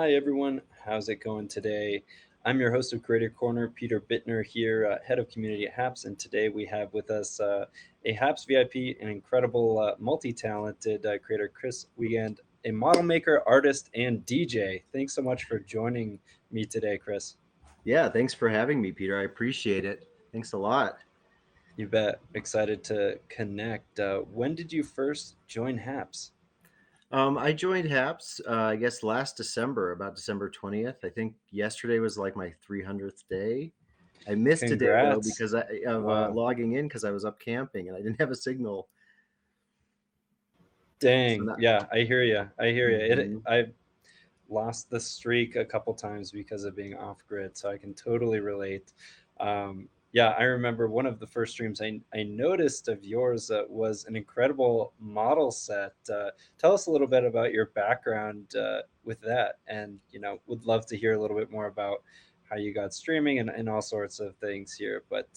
Hi, everyone. How's it going today? I'm your host of Creator Corner, Peter Bittner here, head of community at Haps, and today we have with us a Haps VIP, an incredible, multi-talented creator, Chris Wiegand, a model maker, artist, and DJ. Thanks so much for joining me today, Chris. Yeah, thanks for having me, Peter. I appreciate it. Thanks a lot. You bet. Excited to connect. When did you first join Haps? I joined Haps, I guess last December, about December 20th. I think yesterday was like my 300th day. I missed a day though Congrats. because of Wow. logging in because I was up camping and I didn't have a signal. So Dang. that, Yeah, I hear you. I hear you. Mhm. I lost the streak a couple times because of being off grid, so I can totally relate. Yeah, I remember one of the first streams I noticed of yours was an incredible model set. Tell us a little bit about your background with that, and would love to hear a little bit more about how you got streaming and all sorts of things here. But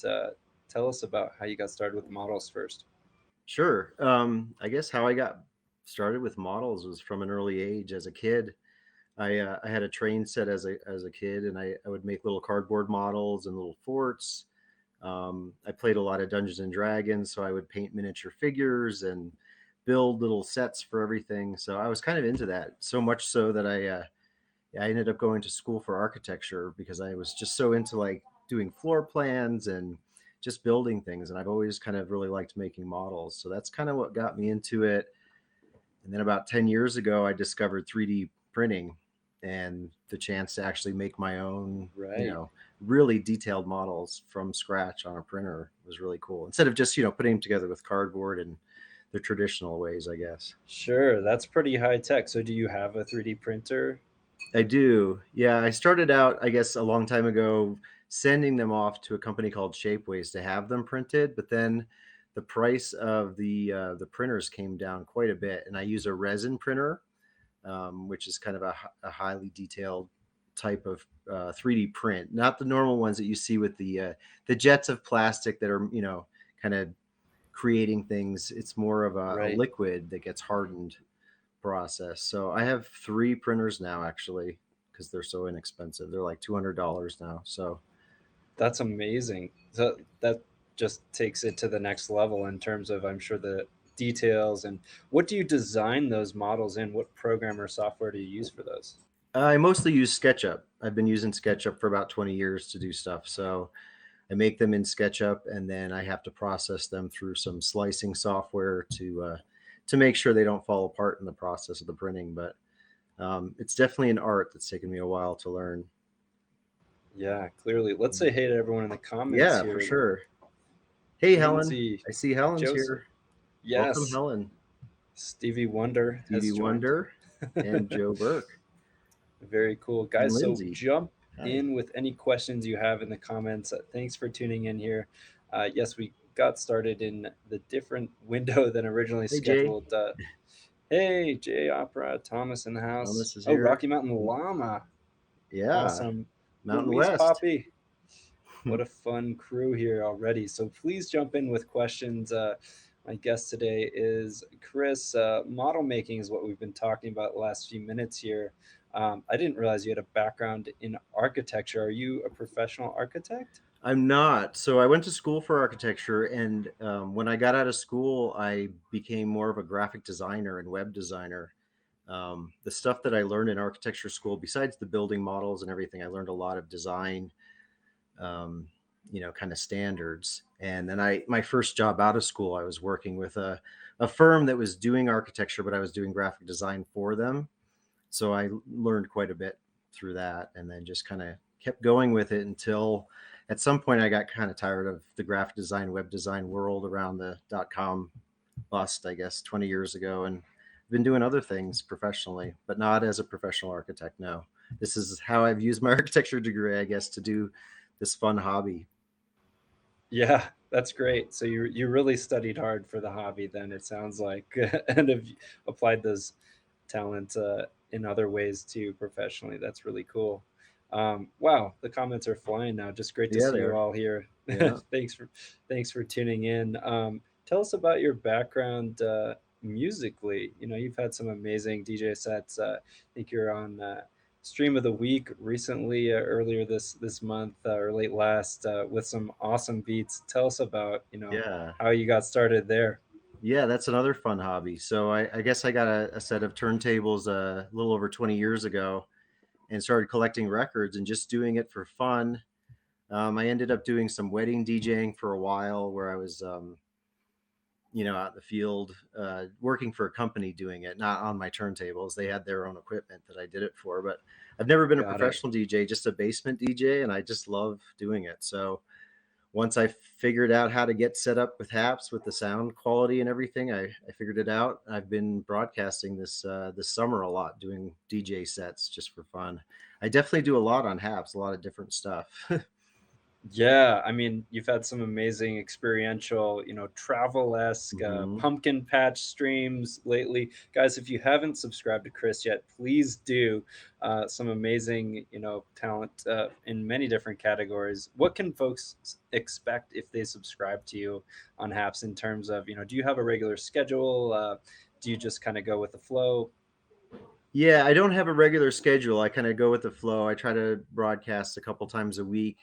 tell us about how you got started with models first. Sure. I guess how I got started with models was from an early age. As a kid, I had a train set as a kid, and I would make little cardboard models and little forts. I played a lot of Dungeons and Dragons, so I would paint miniature figures and build little sets for everything. So I was kind of into that, so much so that I ended up going to school for architecture because I was just so into like doing floor plans and just building things. And I've always kind of really liked making models. So that's kind of what got me into it. And then about 10 years ago, I discovered 3D printing and the chance to actually make my own, Right. really detailed models from scratch on a printer was really cool. Instead of just, putting them together with cardboard and the traditional ways, I guess. Sure, that's pretty high tech. So do you have a 3D printer? I do. Yeah, I started out, I guess, a long time ago sending them off to a company called Shapeways to have them printed, but then the price of the printers came down quite a bit, and I use a resin printer, which is kind of a highly detailed type of 3D print, not the normal ones that you see with the jets of plastic that are kind of creating things. It's more of a Right. liquid that gets hardened process. So I have three printers now actually because they're so inexpensive. They're like $200 now. So That's amazing. So that just takes it to the next level in terms of, I'm sure, the details. And what do you design those models in? What program or software do you use for those? I mostly use SketchUp. I've been using SketchUp for about 20 years to do stuff. So I make them in SketchUp and then I have to process them through some slicing software to make sure they don't fall apart in the process of the printing. But it's definitely an art that's taken me a while to learn. Yeah, clearly. Let's say hey to everyone in the comments Yeah, for here. sure. Hey, Helen. Lindsay, I see Helen's Joseph. here. Welcome, Yes. Helen. Stevie Wonder has Stevie joined. Wonder and Joe Burke Very cool. and Guys, so Lindsay. jump Hi. in with any questions you have in the comments. Thanks for tuning in here. Yes, we got started in the different window than originally Hey, Jay. scheduled. Hey, J Opera, Thomas in the house. Thomas is Oh, here. Rocky Mountain Llama. Yeah, Awesome. Mountain Luis West. Poppy. What a fun crew here already. So please jump in with questions. My guest today is Chris. Model making is what we've been talking about the last few minutes here. I didn't realize you had a background in architecture. Are you a professional architect? I'm not. So I went to school for architecture, and when I got out of school, I became more of a graphic designer and web designer. The stuff that I learned in architecture school, besides the building models and everything, I learned a lot of design, um, kind of standards. And then my first job out of school, I was working with a firm that was doing architecture, but I was doing graphic design for them. So I learned quite a bit through that, and then just kind of kept going with it until at some point I got kind of tired of the graphic design, web design world around the .com bust, I guess, 20 years ago, and I've been doing other things professionally, but not as a professional architect. No, this is how I've used my architecture degree, I guess, to do this fun hobby. Yeah, that's great. So you really studied hard for the hobby, then it sounds like, and have applied those talents in other ways too professionally. That's really cool. Wow, the comments are flying now. Just great to Yeah, see you there. all here. Yeah. Thanks for tuning in. Tell us about your background musically. You've had some amazing DJ sets. I think you're on stream of the week recently, earlier this month, or late last, with some awesome beats. Tell us about, Yeah. how you got started there. Yeah, that's another fun hobby. So I guess I got a set of turntables a little over 20 years ago and started collecting records and just doing it for fun. I ended up doing some wedding DJing for a while where I was, out in the field, working for a company doing it, not on my turntables. They had their own equipment that I did it for, but I've never been a Got it. professional DJ, just a basement DJ, and I just love doing it. So once I figured out how to get set up with Haps with the sound quality and everything, I figured it out. I've been broadcasting this summer a lot, doing DJ sets just for fun. I definitely do a lot on Haps, a lot of different stuff. Yeah, I mean, you've had some amazing experiential, travel-esque, Hmm. pumpkin patch streams lately. Guys, if you haven't subscribed to Chris yet, please do. Some amazing, talent in many different categories. What can folks expect if they subscribe to you on Haps in terms of, do you have a regular schedule? Do you just kind of go with the flow? Yeah, I don't have a regular schedule. I kind of go with the flow. I try to broadcast a couple times a week.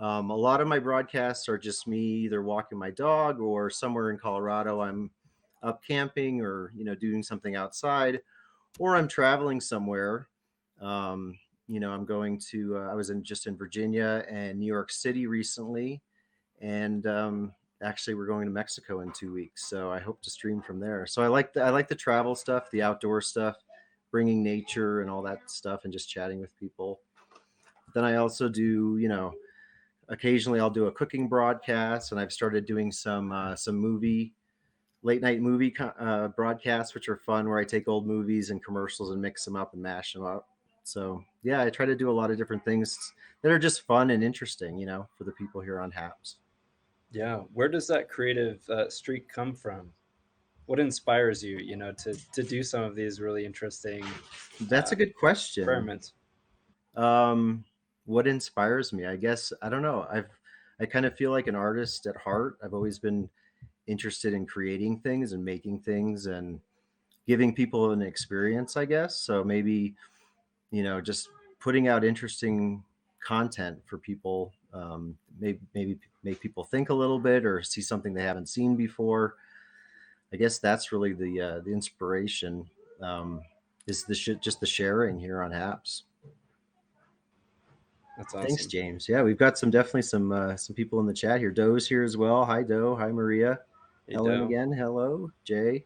A lot of my broadcasts are just me either walking my dog or somewhere in Colorado. I'm up camping or doing something outside, or I'm traveling somewhere. I'm going to. I was in just in Virginia and New York City recently, and actually we're going to Mexico in 2 weeks. So I hope to stream from there. So I like the travel stuff, the outdoor stuff, bringing nature and all that stuff, and just chatting with people. But then I also do, occasionally I'll do a cooking broadcast, and I've started doing some movie late night movie broadcasts, which are fun, where I take old movies and commercials and mix them up and mash them up. So yeah, I try to do a lot of different things that are just fun and interesting, for the people here on Haps. Yeah, where does that creative streak come from? What inspires you, to do some of these really interesting That's uh, a good question. experiments? Um, what inspires me? I guess I don't know. I kind of feel like an artist at heart. I've always been interested in creating things and making things and giving people an experience, I guess. So maybe, just putting out interesting content for people, maybe make people think a little bit or see something they haven't seen before. I guess that's really the inspiration, is just the sharing here on Haps. That's Thanks, awesome. James. Yeah, we've got definitely some people in the chat here. Doe's here as well. Hi, Doe. Hi, Maria. Hey, Ellen Do. again. Hello, Jay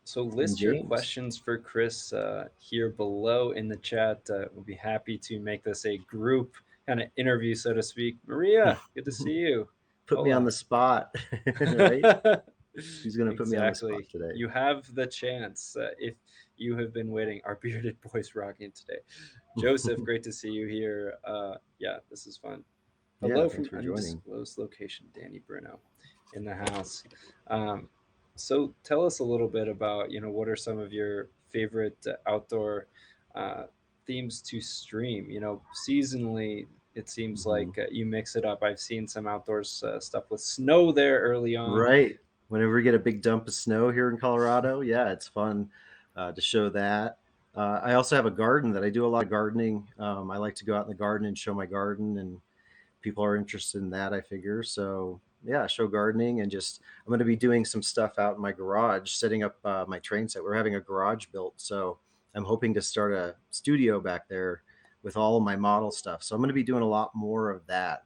So and list your James. questions for Chris here below in the chat. We'll be happy to make this a group kind of interview, so to speak. Maria, good to see you. Put me on Hola. the spot, right? Who's going to put me on the spot Exactly. today? You have the chance if you have been waiting. Our bearded boys rocking today. Joseph, great to see you here. Yeah, this is fun. Yeah, Hello thanks from for joining. undisclosed location, Danny Bruno in the house. Um, so tell us a little bit about, what are some of your favorite outdoor uh, themes to stream? Seasonally, it seems Hmm. like you mix it up. I've seen some outdoors stuff with snow there early on. Right. Whenever we get a big dump of snow here in Colorado, yeah, it's fun to show that. I also have a garden that I do a lot of gardening. I like to go out in the garden and show my garden, and people are interested in that, I figure. So yeah, show gardening, and just I'm going to be doing some stuff out in my garage, setting up my train set. We're having a garage built, so I'm hoping to start a studio back there with all of my model stuff. So I'm going to be doing a lot more of that,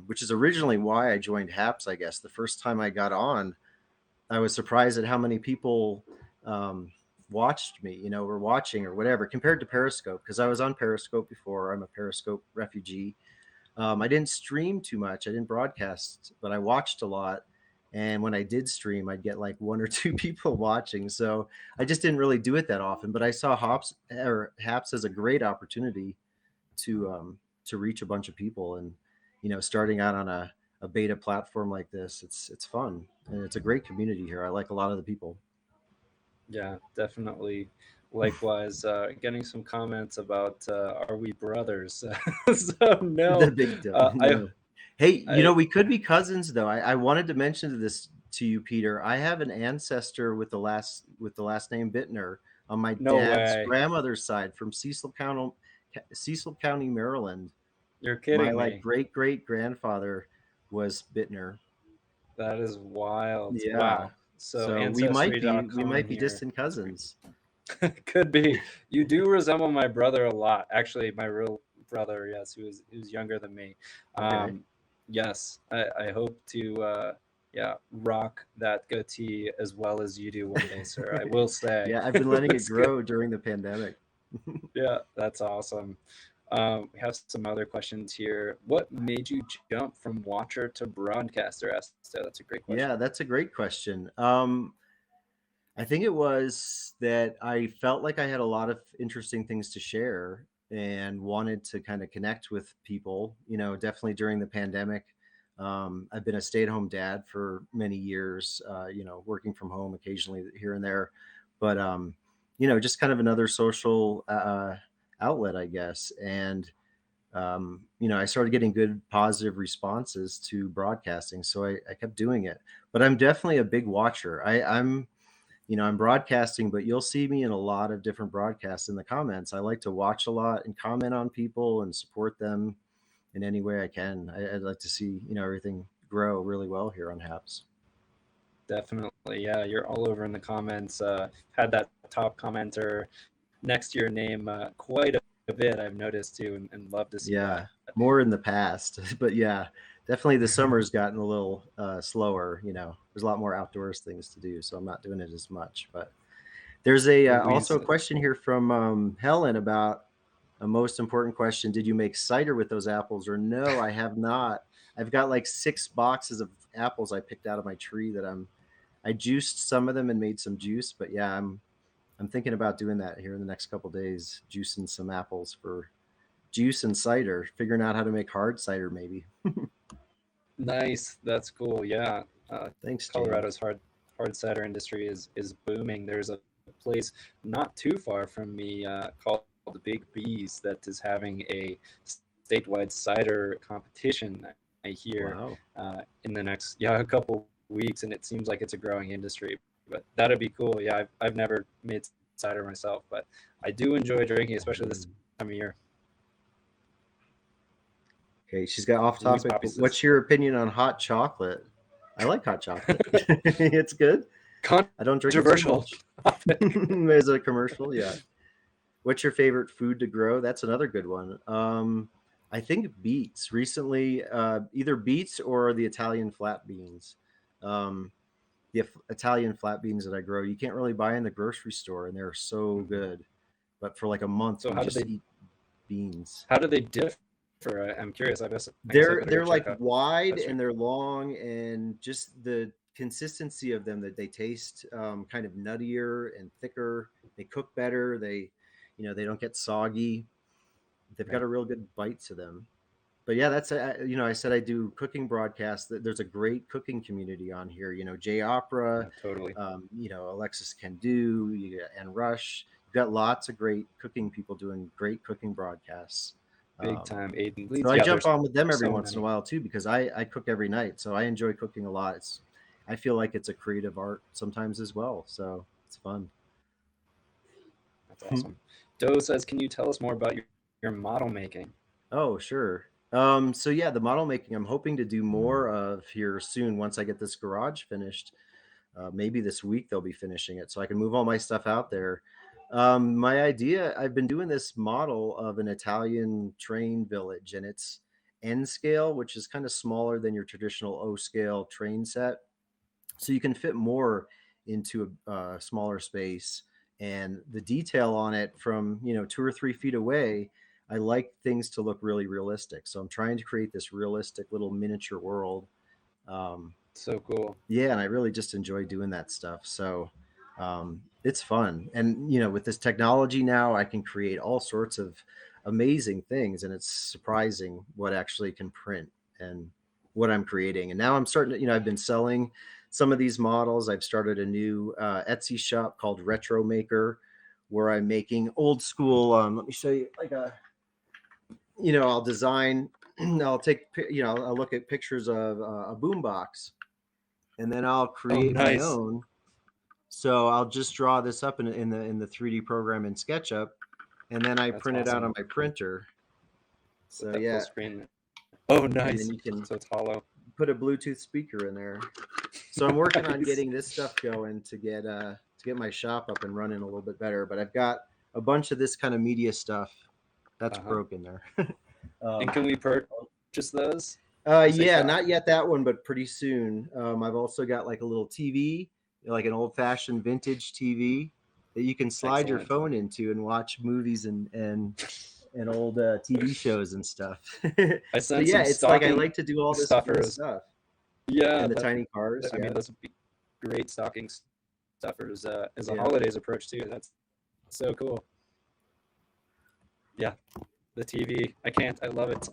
which is originally why I joined Haps. I guess the first time I got on, I was surprised at how many people um, watched me, were watching or whatever, compared to Periscope, because I was on Periscope before. I'm a Periscope refugee. I didn't stream too much. I didn't broadcast, but I watched a lot. And when I did stream, I'd get like one or two people watching. So I just didn't really do it that often. But I saw Haps as a great opportunity to reach a bunch of people, and starting out on a beta platform like this, it's fun, and it's a great community here. I like a lot of the people. Yeah, definitely. Likewise, getting some comments about are we brothers? So The no, big uh, I no. Hey, I we could be cousins though. I wanted to mention this to you, Peter. I have an ancestor with the last name Bittner. on my No dad's way. grandmother's side from Cecil County, Maryland. You're My kidding like me. great great grandfather was Bittner. That is wild. Yeah. Wow. So So we ancestry.com might be here. distant That's great. cousins. Could be. You do resemble my brother a lot. Actually, my real brother, yes, who's younger than me. Okay. Um, yes, I hope to yeah, rock that goatee as well as you do one day, sir. I will say. Yeah, I've been letting it That's good. grow during the pandemic. Yeah, that's awesome. We have some other questions here. What made you jump from watcher to broadcaster, Esther? That's a great question. Yeah, that's a great question. I think it was that I felt like I had a lot of interesting things to share and wanted to kind of connect with people, definitely during the pandemic. I've been a stay-at-home dad for many years, working from home occasionally here and there, but just kind of another social outlet, I guess. And I started getting good positive responses to broadcasting, so I kept doing it. But I'm definitely a big watcher. I'm broadcasting, but you'll see me in a lot of different broadcasts in the comments. I like to watch a lot and comment on people and support them in any way I can. I'd like to see, everything grow really well here on Haps. Definitely. Yeah, you're all over in the comments. Had that top commenter next to your name quite a bit, I've noticed too, and love to see Yeah, that. more in the past, but yeah, definitely the summer's gotten a little slower. There's a lot more outdoors things to do, so I'm not doing it as much. But there's a Always also a question here from Helen about a most important question. Did you make cider with those apples or no? I have not. I've got like 6 boxes of apples I picked out of my tree that I juiced some of them and made some juice. But yeah, I'm thinking about doing that here in the next couple days, juicing some apples for juice and cider, figuring out how to make hard cider maybe. nice. That's cool. Yeah. Uh, Thanks, James. Colorado's hard cider industry is booming. There's a place not too far from me called the Big Bees that is having a statewide cider competition. I hear Wow. in the next a couple weeks, and it seems like it's a growing industry. But that'd be cool. Yeah, I've never made cider myself, but I do enjoy drinking, especially this Mm. time of year. Okay, she's got off Louise topic. Poppy says What's your opinion on hot chocolate? I like hot chocolate. It's good. I don't drink it too controversial much. topic. There's a commercial, yeah. What's your favorite food to grow? That's another good one. I think beets recently, either beets or the Italian flat beans. Um, the Italian flat beans that I grow, you can't really buy in the grocery store, and they're so good. But for like a month, So we just eat beans. how do they differ? I'm curious. I guess I They're better go they're like check out wide that stream. and they're long, and just the consistency of them, that they taste kind of nuttier and thicker. They cook better. They don't get soggy. They've got Right. a real good bite to them. But yeah, that's I said I do cooking broadcasts. There's a great cooking community on here. J Opera, Yeah, totally. Alexis Can Do, and Rush. You've got lots of great cooking people doing great cooking broadcasts. Big Um, time Aiden so leads. I Yeah, jump there's on with them every so once in a many. while too, because I cook every night. So I enjoy cooking a lot. I feel like it's a creative art sometimes as well. So it's fun. That's awesome. Doe says, "Can you tell us more about your model making?" Oh, sure. So yeah, the model making I'm hoping to do more of here soon once I get this garage finished. Maybe this week they'll be finishing it so I can move all my stuff out there. My idea, I've been doing this model of an Italian train village, and it's N scale, which is kind of smaller than your traditional O scale train set. So you can fit more into a smaller space. And the detail on it from 2 or 3 feet away, I like things to look really realistic. So I'm trying to create this realistic little miniature world. Um, So cool. yeah, and I really just enjoy doing that stuff. So it's fun. And with this technology now, I can create all sorts of amazing things, and it's surprising what actually can print and what I'm creating. And now I'm starting to, I've been selling some of these models. I've started a new Etsy shop called Retro Maker, where I'm making old school. Let me show you like I'll design, I'll take, I'll look at pictures of a boombox, and then I'll Oh, create my nice. own. So I'll just draw this up in the 3D program in SketchUp, and then I That's print it out on awesome. my printer. With So that full yeah, screen. Oh, and then nice. you can So it's hollow. put a Bluetooth speaker in there. So I'm working on Nice. getting this stuff going to get my shop up and running a little bit better. But I've got a bunch of this kind of media stuff that's Uh-huh. broken there. And um, can we purchase those? You say yeah, shop. not yet that one, but pretty soon. I've also got like a little TV, like an old-fashioned vintage TV that you can slide your Excellent. phone into and watch movies and old TV shows and stuff. I So sent yeah, some it's like I stocking like to do all this stuffers. stuff. Yeah, And the tiny cars, I yeah, mean, those would be great stocking stuffers as the yeah, holidays approach too. That's so cool. Yeah, the TV. I can't. I love it.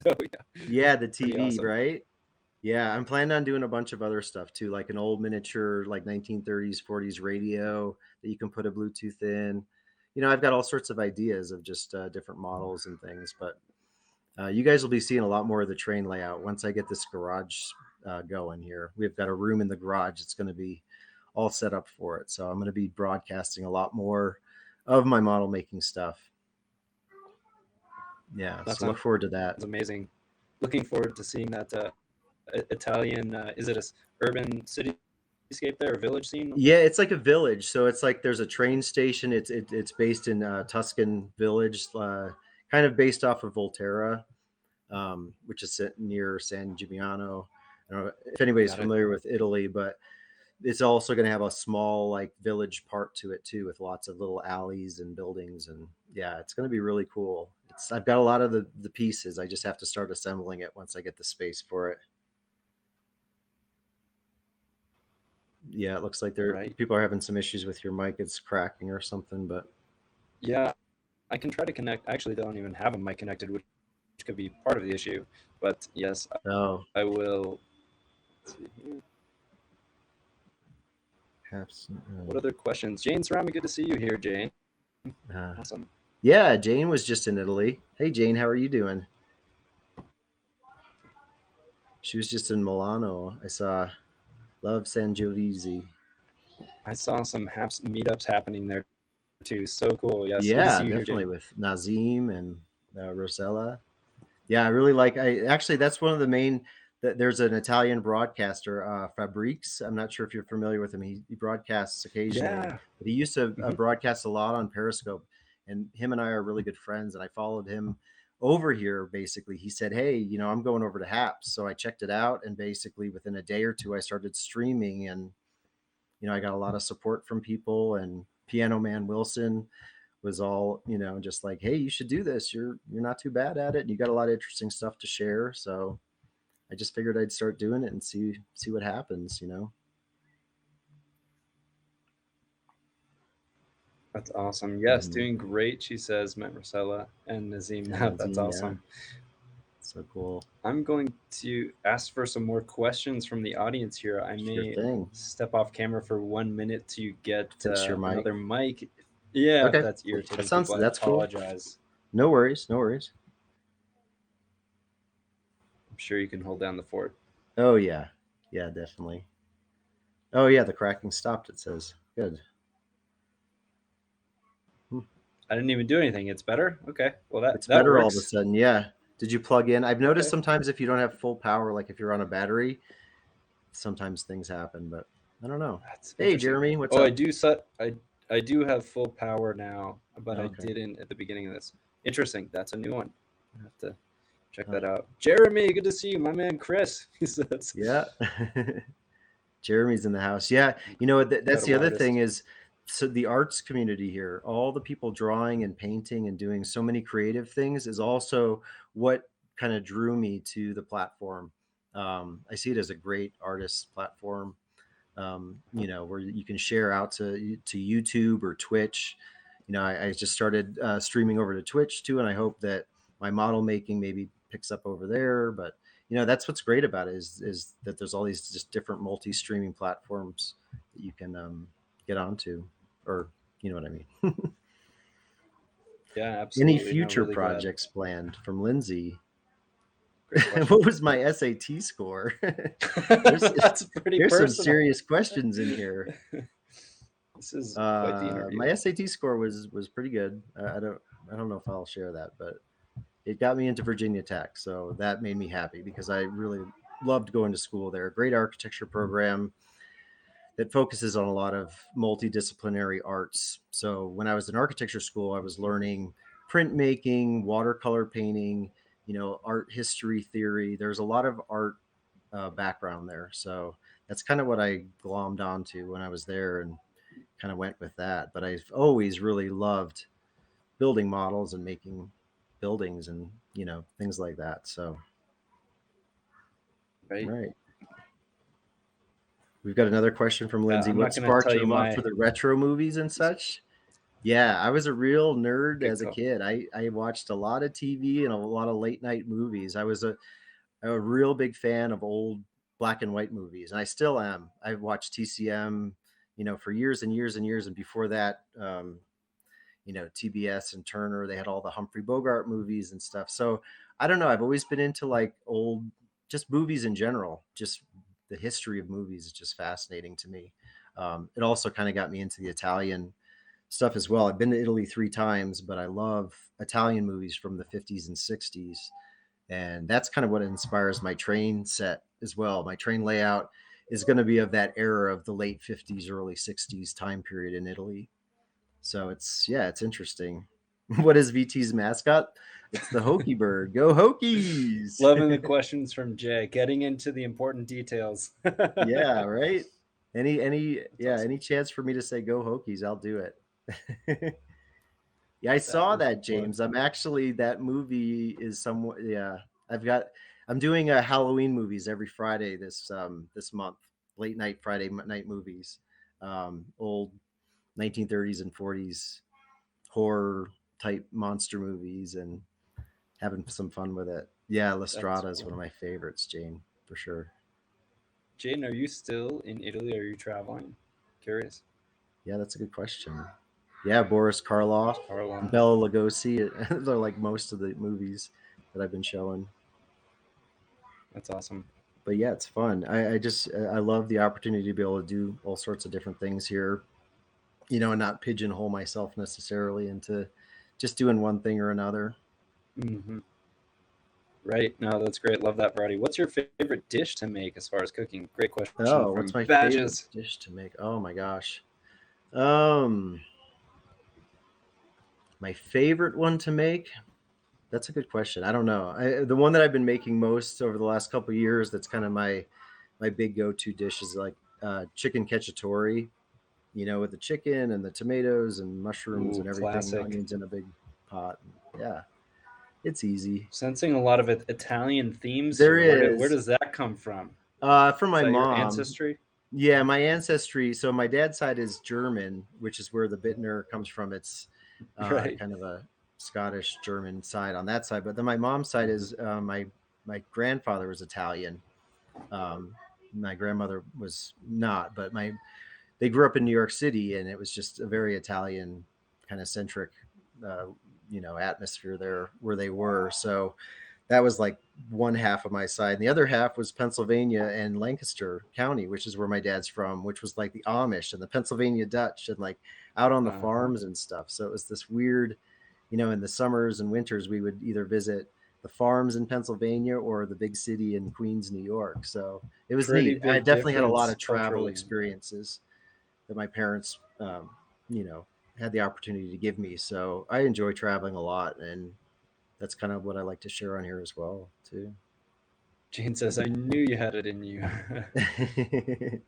Oh yeah, yeah. The pretty TV, awesome. right? Yeah, I'm planning on doing a bunch of other stuff too, like an old miniature, like 1930s, 40s radio that you can put a Bluetooth in. I've got all sorts of ideas of just different models and things, but you guys will be seeing a lot more of the train layout once I get this garage going here. We've got a room in the garage that's going to be all set up for it. So I'm going to be broadcasting a lot more of my model making stuff. Yeah, That so look forward to that. sounds amazing. Looking forward to seeing that Italian. Is it a urban cityscape there, or village scene? Yeah, it's like a village. So it's like there's a train station. It's based in Tuscan Village, kind of based off of Volterra, which is near San Gimignano. I don't know if anybody's Got it. familiar with Italy, but it's also going to have a small like village part to it too, with lots of little alleys and buildings. And yeah, it's going to be really cool. I've got a lot of the pieces. I just have to start assembling it once I get the space for it. Yeah, it looks like Right. people are having some issues with your mic. It's cracking or something, but Yeah, I can try to connect. Actually, they don't even have a mic connected, which could be part of the issue. But yes, oh, I will. Let's see here. Haps. What other questions? Jane Cerami, good to see you here, Jane. Uh, Awesome. yeah, Jane was just in Italy. Hey, Jane, how are you doing? She was just in Milano. I saw Love Sangiovese. I saw some Haps meetups happening there too. So cool. Yes, good to Yeah, see you here, definitely Jane. with Nazim and Rosella. Yeah, I really like. I actually that's one of the main. There's an Italian broadcaster, Fabriks. I'm not sure if you're familiar with him. He broadcasts occasionally, Yeah. but he used to Hmm. broadcast a lot on Periscope. And him and I are really good friends. And I followed him over here. Basically, he said, "Hey, I'm going over to Haps." So I checked it out, and basically within a day or two, I started streaming, and I got a lot of support from people. And Piano Man Wilson was all just like, hey, you should do this, you're not too bad at it, and you got a lot of interesting stuff to share. So I just figured I'd start doing it and see what happens. That's awesome. Yes, Mm-hmm. doing great, she says, met Marcella and Nazim And now. That's Nazim, yeah, awesome. so cool. I'm going to ask for some more questions from the audience here. I Sure may thing. step off camera for 1 minute to get Fix your mic. another mic. Yeah, if Okay, that's irritating people, I that's cool. apologize. No worries, no worries. I'm sure you can hold down the fort. Oh yeah, yeah, definitely. Oh yeah, the cracking stopped, it says. Good. I didn't even do anything. It's better. Okay. Well, that It's that better all of a works. sudden. Yeah, did you plug in? I've noticed Okay. sometimes if you don't have full power, like if you're on a battery, sometimes things happen, but I don't know. That's Hey, interesting. Jeremy, what's Oh, up? I do have full power now, but I Okay. didn't at the beginning of this. Interesting. That's a new one. I have to check Oh, that out. Jeremy, good to see you. My man Chris. He says, yeah. Jeremy's in the house. Yeah. That's the incredible other thing artist. is, so the arts community here, all the people drawing and painting and doing so many creative things is also what kind of drew me to the platform. I see it as a great artist platform, where you can share out to YouTube or Twitch. I just started streaming over to Twitch too, and I hope that my model making maybe picks up over there. But that's what's great about it is that there's all these just different multi-streaming platforms that you can get onto, or you know what I mean. Yeah, Any absolutely. No, future really glad. projects planned from Lindsay? Great What question. was my SAT score? there's That's pretty there's some personal. serious questions in here. This is quite the My interview. SAT score was pretty good. I don't know if I'll share that, but it got me into Virginia Tech, so that made me happy because I really loved going to school there. Great architecture program that focuses on a lot of multidisciplinary arts. So when I was in architecture school, I was learning printmaking, watercolor painting, art history theory. There's a lot of art background there, so that's kind of what I glommed onto when I was there and kind of went with that. But I've always really loved building models and making buildings and things like that. So Right. right. We've got another question from Lindsay. I'm What not going to sparked tell your you love for my. the retro movies and such? Yeah, I was a real nerd Good as a call. kid. I watched a lot of TV and a lot of late night movies. I was a real big fan of old black and white movies, and I still am. I've watched TCM, for years and years and years. And before that, TBS and Turner, they had all the Humphrey Bogart movies and stuff. So I don't know. I've always been into like old, just movies in general. Just the history of movies is just fascinating to me. It also kind of got me into the Italian stuff as well. I've been to Italy 3 times, but I love Italian movies from the 50s and 60s. And that's kind of what inspires my train set as well. My train layout is going to be of that era of the late 50s, early 60s time period in Italy. So it's interesting. What is VT's mascot? It's the Hokie bird. Go Hokies! Loving the questions from Jay, getting into the important details. Yeah, right. That's awesome. Any chance for me to say go Hokies, I'll do it. Yeah, I That saw is that, what. James. I'm actually that movie is somewhat. Yeah, I've got. I'm doing Halloween movies every Friday this month. Late night Friday night movies, old 1930s and 40s horror type monster movies, and having some fun with it. Yeah, La That's Strada is cool. one of my favorites, Jane, for sure. Jaden, are you still in Italy? Are you traveling? Curious. Yeah, that's a good question. Yeah, Boris Karloff, Harlem. Bela Lugosi. They're like most of the movies that I've been showing. That's awesome. But yeah, it's fun. I just I love the opportunity to be able to do all sorts of different things here, and not pigeonhole myself necessarily into just doing one thing or another. Hmm. Right. No, that's great. Love that variety. What's your favorite dish to make as far as cooking? Great question Oh, what's from my favorite Badges. dish to make? Oh my gosh. Um, my favorite one to make? That's a good question. I don't know. The one that I've been making most over the last couple of years, that's kind of my big go-to dish is like chicken cacciatore, with the chicken and the tomatoes and mushrooms Ooh, and everything, classic. onions in a big pot. Yeah, it's easy. Sensing a lot of Italian themes There here. Where is does that come from? from Is my that your mom. ancestry? Yeah, my ancestry. So my dad's side is German, which is where the Bittner comes from. It's Right. kind of a Scottish German side on that side. But then my mom's side Hmm. is my grandfather was Italian. Um, my grandmother was not, but they grew up in New York City, and it was just a very Italian kind of centric, uh, atmosphere there where they were. So that was like one half of my side. And the other half was Pennsylvania and Lancaster County, which is where my dad's from, which was like the Amish and the Pennsylvania Dutch and like out on the Uh-huh. farms and stuff. So it was this weird, in the summers and winters, we would either visit the farms in Pennsylvania or the big city in Queens, New York. So it was Pretty neat. I big definitely had a lot difference of travel culturally. experiences that my parents, you know, had the opportunity to give me. So I enjoy traveling a lot, and that's kind of what I like to share on here as well, too. Jane says, I knew you had it in you. That's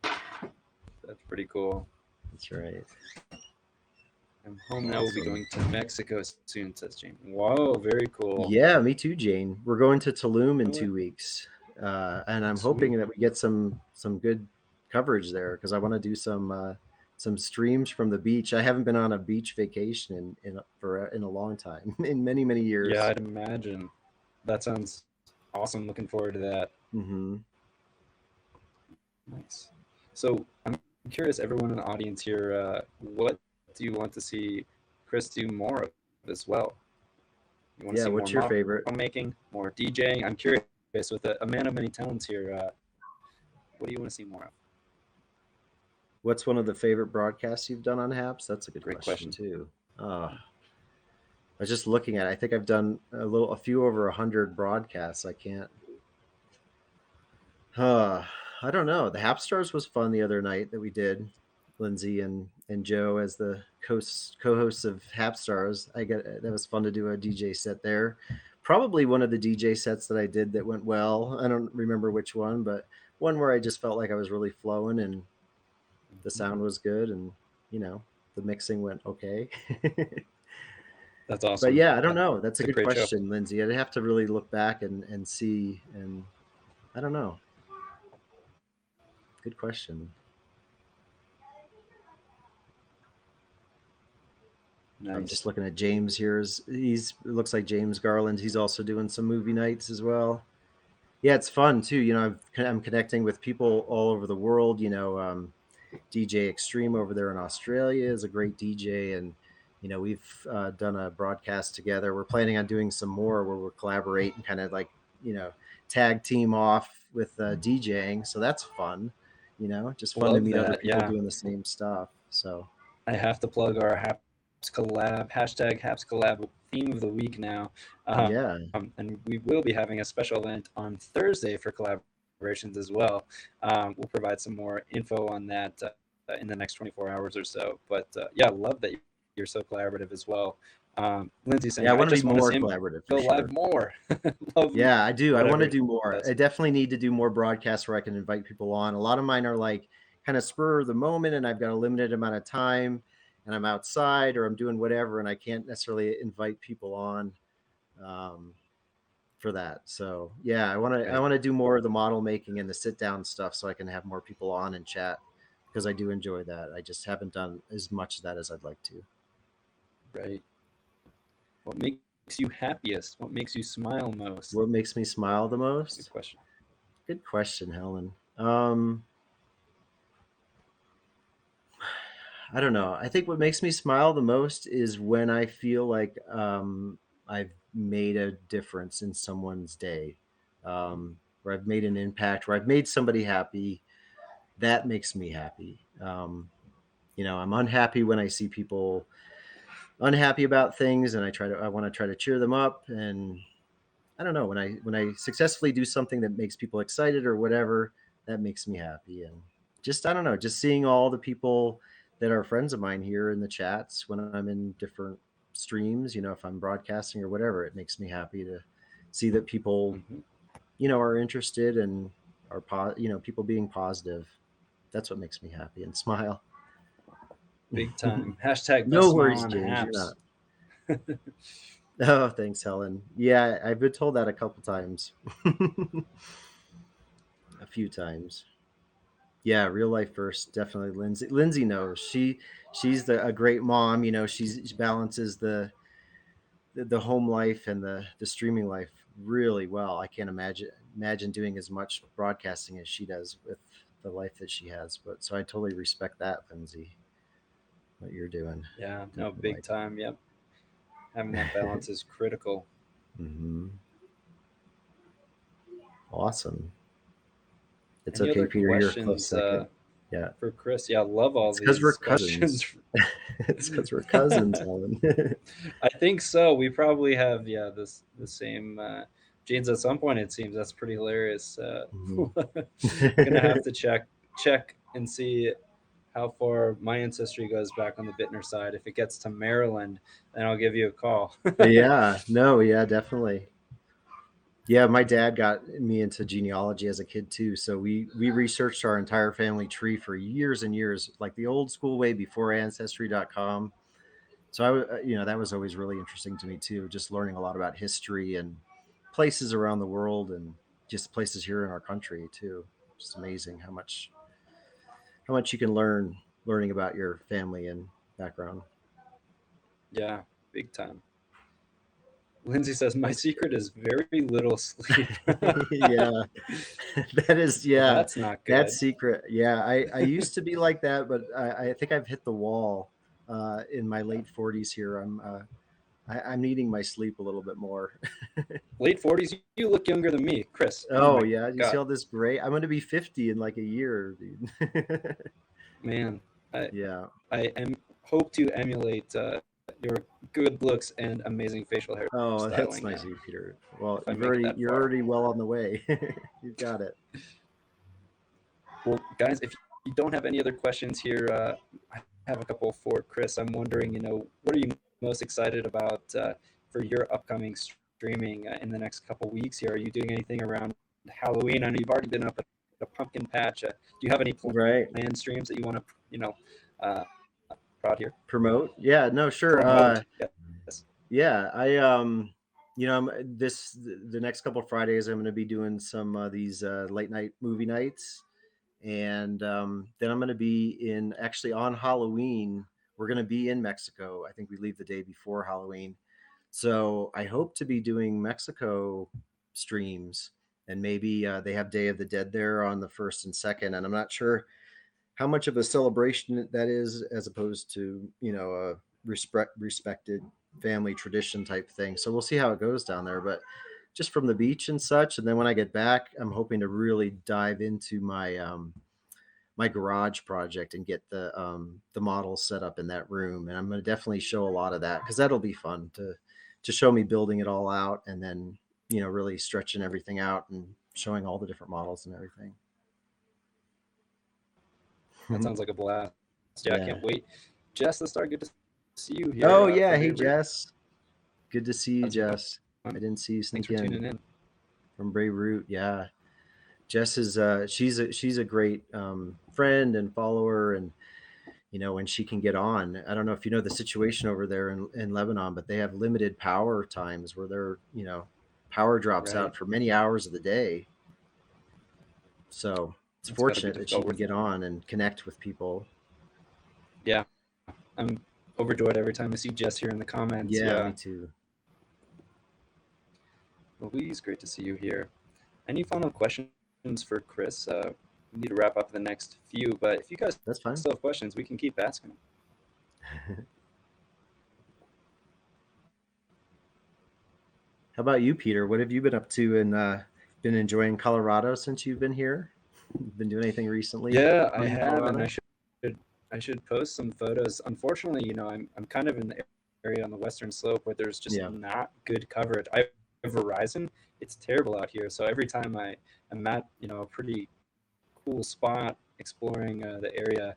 That's pretty cool. right. I'm home now. We'll be Awesome. going to Mexico soon, says Jane. Whoa, very cool. Yeah, me too, Jane. We're going to Tulum in No way. 2 weeks, and I'm hoping Sweet. that we get some good coverage there because I want to do some streams from the beach. I haven't been on a beach vacation in a long time, in many Yeah, years. I'd imagine. That sounds awesome. Looking forward to that. Hmm. Nice. So I'm curious, everyone in the audience here, what do you want to see Chris do more of as well? You want to Yeah, see more what's your model favorite? making, more DJing? I'm curious, with a man of many talents here, what do you want to see more of? What's one of the favorite broadcasts you've done on Haps? That's a good Great question question. too. I was just looking at it. I think I've done a few over 100 broadcasts. I can't. Uh, I don't know. The Hap Stars was fun the other night that we did. Lindsay and Joe as the co-hosts of Hap Stars. I got that was fun to do a DJ set there. Probably one of the DJ sets that I did that went well. I don't remember which one, but one where I just felt like I was really flowing and the Mhm. sound was good and you know the mixing went okay. That's But awesome. yeah, I don't Yeah, know. That's a it's a good great show. question, Lindsay. I'd have to really look back and see and I don't know. Good question. I'm just Nice. looking at James here. He's it looks like James Garland. He's also doing some movie nights as well. Yeah, it's fun too. I'm connecting with people all over the world. DJ Extreme over there in Australia is a great DJ, and we've done a broadcast together. We're planning on doing some more where we'll collaborate and kind of like you know tag team off with DJing. So that's fun. Just fun to Love meet other that. people Yeah. doing the same stuff. So I have to plug our Haps collab, hashtag Haps collab theme of the week now. yeah, And we will be having a special event on Thursday for collaborations as well. We'll provide some more info on that in the next 24 hours or so. But yeah, love that you're so collaborative as well. Lindsay yeah, saying, I I want to be just want to more see him collaborative for go live sure. more. Love Yeah, I do. I want whatever to he do more. I does. definitely need to do more broadcasts where I can invite people on. A lot of mine are like kind of spur of the moment, and I've got a limited amount of time, and I'm outside or I'm doing whatever, and I can't necessarily invite people on um, for that. So yeah, I Right. want to do more of the model making and the sit down stuff, so I can have more people on and chat because I do enjoy that. I just haven't done as much of that as I'd like to. Right. What makes you happiest? What makes you smile most? What makes me smile the Good most? question. Good question, Helen. I don't know. I think what makes me smile the most is when I feel like I've made a difference in someone's day, where I've made an impact, where I've made somebody happy. That makes me happy. I'm unhappy when I see people unhappy about things, and I want to try to cheer them up. And I don't know when I successfully do something that makes people excited or whatever, that makes me happy. And just I don't know, just seeing all the people that are friends of mine here in the chats when I'm in different streams, if I'm broadcasting or whatever, it makes me happy to see that people, Hmm. are interested and people being positive. That's what makes me happy and smile. Big time. Hashtag No best smile worries, on James. You're Haps. not. Oh, thanks, Helen. Yeah, I've been told that a couple times. A few times. Yeah, real life first, definitely. Lindsay knows she's a great mom. She balances the home life and the streaming life really well. I can't imagine doing as much broadcasting as she does with the life that she has. But so I totally respect that, Lindsay, what you're doing. Yeah, no, Definitely big like time. Yep. Having that balance is critical. hmm Awesome. It's Any okay, other Peter. You're a close questions second. Yeah, for Chris? Yeah, I love all it's because we're these questions. cousins. It's because we're cousins, Helen. I think so. We probably have, yeah, the same genes at some point. It seems that's pretty hilarious. Mhm. Gonna have to check and see how far my ancestry goes back on the Bittner side. If it gets to Maryland, then I'll give you a call. Yeah, no, yeah, definitely. Yeah, my dad got me into genealogy as a kid too. So we researched our entire family tree for years and years, like the old school way before ancestry.com. So that was always really interesting to me too, just learning a lot about history and places around the world and just places here in our country too. Just amazing how much you can learning about your family and background. Yeah, big time. Lindsay says my secret is very little sleep. Yeah, that is, Well, yeah, that's not that good. secret. Yeah, I used to be like that, but I think I've hit the wall in my late 40s here. I'm needing my sleep a little bit more. Late 40s, you look younger than me, Chris. Oh Oh my yeah, you see god. all this gray? I'm going to be 50 in like a year, dude. Man, I Yeah. hope to emulate your good looks and amazing facial Oh, that's hairstyling nice of you, Peter. Well, if I make it that you're far. already well on the way. You've got it. Well, guys, if you don't have any other questions here, I have a couple for Chris. I'm wondering, what are you most excited about for your upcoming streaming in the next couple weeks here? Are you doing anything around Halloween? I know you've already been up at a pumpkin patch. Do you have any Right. planned streams that you want to, uh, prod here? Promote. Yeah, no, sure. Promote. Yes. Yeah, the next couple of Fridays I'm going to be doing some these late night movie nights, and then I'm going to be in actually on Halloween. We're going to be in Mexico. I think we leave the day before Halloween, so I hope to be doing Mexico streams, and maybe they have Day of the Dead there on the first and second, and I'm not sure how much of a celebration that is as opposed to a respected family tradition type thing. So we'll see how it goes down there, but just from the beach and such. And then when I get back, I'm hoping to really dive into my garage project and get the models set up in that room. And I'm going to definitely show a lot of that because that'll be fun to show me building it all out, and then really stretching everything out and showing all the different models and everything. That sounds like a blast. Yeah, I Yeah. can't wait. Jess, let's start. Good to see you Oh here yeah. from Hey Beirut. Jess. Good to see you, How's it Jess. I going? didn't see you Thanks sneak for in tuning in. from Beirut. Yeah. Jess is she's a great friend and follower, and when she can get on. I don't know if you know the situation over there in Lebanon, but they have limited power times where power drops Right. out for many hours of the day. So it's It's got to be fortunate that she difficult can with. get on and connect with people. Yeah, I'm overjoyed every time I see Jess here in the comments. Yeah, Yeah, me too. Louise, great to see you here. Any final questions for Chris? We need to wrap up the next few, but if you guys That's fine. still have questions, we can keep asking them. How about you, Peter? What have you been up to, and been enjoying Colorado since you've been here? Been doing anything recently Yeah, I fun in have, and Colorado? I should post some photos. Unfortunately, I'm kind of in the area on the western slope where there's just Yeah. not good coverage. I have Verizon. It's terrible out here. So every time I'm at a pretty cool spot exploring the area,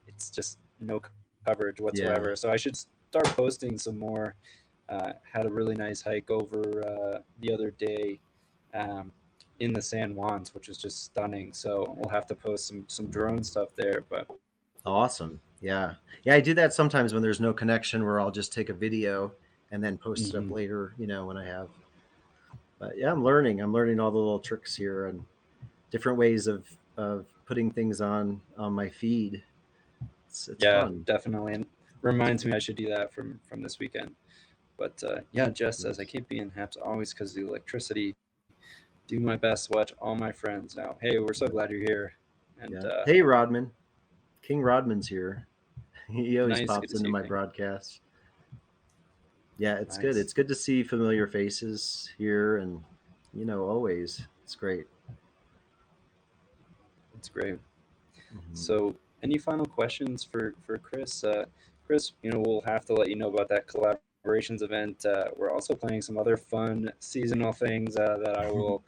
it's just no coverage Yeah. whatsoever. So I should start posting some more. Had a really nice hike over the other day um, in the San Juans, which is just stunning. So we'll have to post some drone stuff there. But Awesome. Yeah. Yeah, I do that sometimes when there's no connection where I'll just take a video and then post it up mhm. later, when I have. But yeah, I'm learning. I'm learning all the little tricks here and different ways of putting things on my feed. It's Yeah, fun. definitely, and reminds me I should do that from this weekend. But yeah, Jess says I Yes. can't be in Haps always because of the electricity. Do my best to watch all my friends now. Hey, we're so glad you're here, and Yeah. Hey Rodman. King Rodman's here. He always nice, good pops to see into you, my King. broadcast. Yeah, it's good. Nice, It's good to see familiar faces here, and always. It's great. it's great. Hmm. So, any final questions for Chris? Chris, we'll have to let you know about that collaborations event. We're also planning some other fun seasonal things that I will,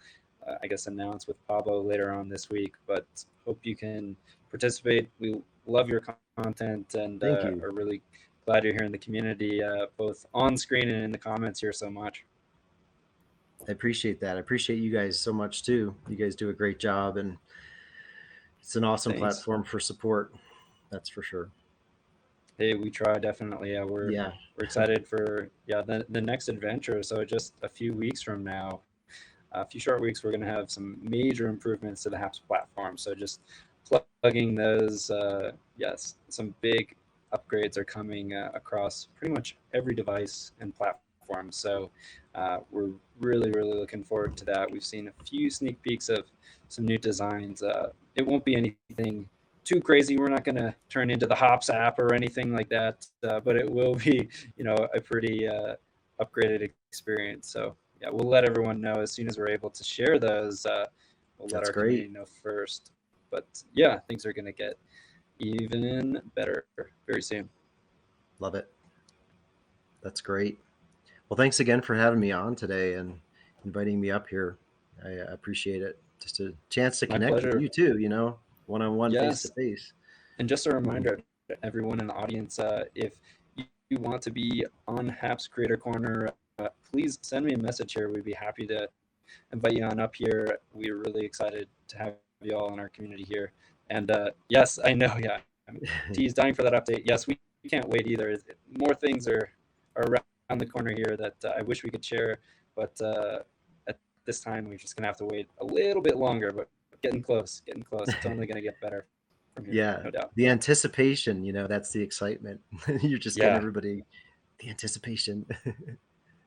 I guess, announce with Pablo later on this week. But hope you can participate. We love your content and Thank you. are really glad you're here in the community, both on screen and in the comments here so much. I appreciate that. I appreciate you guys so much too. You guys do a great job, and it's an awesome Thanks. platform for support. That's for sure. Hey, we try definitely. Yeah, Yeah, we're excited for the next adventure. So just a few weeks from now, a few short weeks, we're going to have some major improvements to the Haps platform. So just plugging those, yes, some big upgrades are coming across pretty much every device and platform. So we're really looking forward to that. We've seen a few sneak peeks of some new designs. It won't be anything too crazy. We're not going to turn into the Hops app or anything like that, but it will be, a pretty upgraded experience. So yeah, we'll let everyone know as soon as we're able to share those. We'll let that's our community great. know first. But yeah, things are going to get even better very soon. Love it. That's great. Well, thanks again for having me on today and inviting me up here. I appreciate it. Just a chance to My connect with pleasure. you too, one on one, face to Yes. face. And just a reminder to everyone in the audience, if you want to be on Haps Creator Corner, please send me a message here. We'd be happy to invite you on up here. We're really excited to have you all in our community here. And yes, I know, yeah, T's dying for that update. Yes, we can't wait either. More things are around the corner here that I wish we could share, but at this time, we're just going to have to wait a little bit longer, but getting close, getting close. It's only going to get better from here, Yeah, no doubt. the anticipation, that's the excitement. You're just getting Yeah, everybody the anticipation.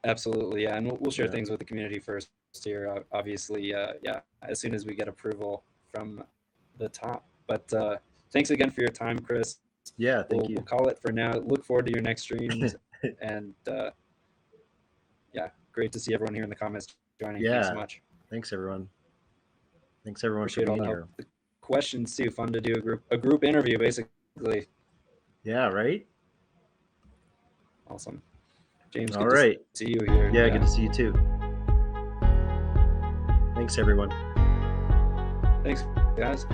absolutely. Yeah, and we'll share Yeah. things with the community first here. Obviously, yeah, as soon as we get approval from the top. But thanks again for your time, Chris. Yeah, thank We'll you. call it for now. Look forward to your next streams, and yeah, great to see everyone here in the comments joining. Thanks so Yeah, much. thanks everyone. Thanks everyone for Appreciate all being the help. here. The questions too. Fun to do a group interview, basically. Yeah, right? Awesome. James, All good to right. see you here. Yeah, good to see you too. Thanks everyone. Thanks, guys.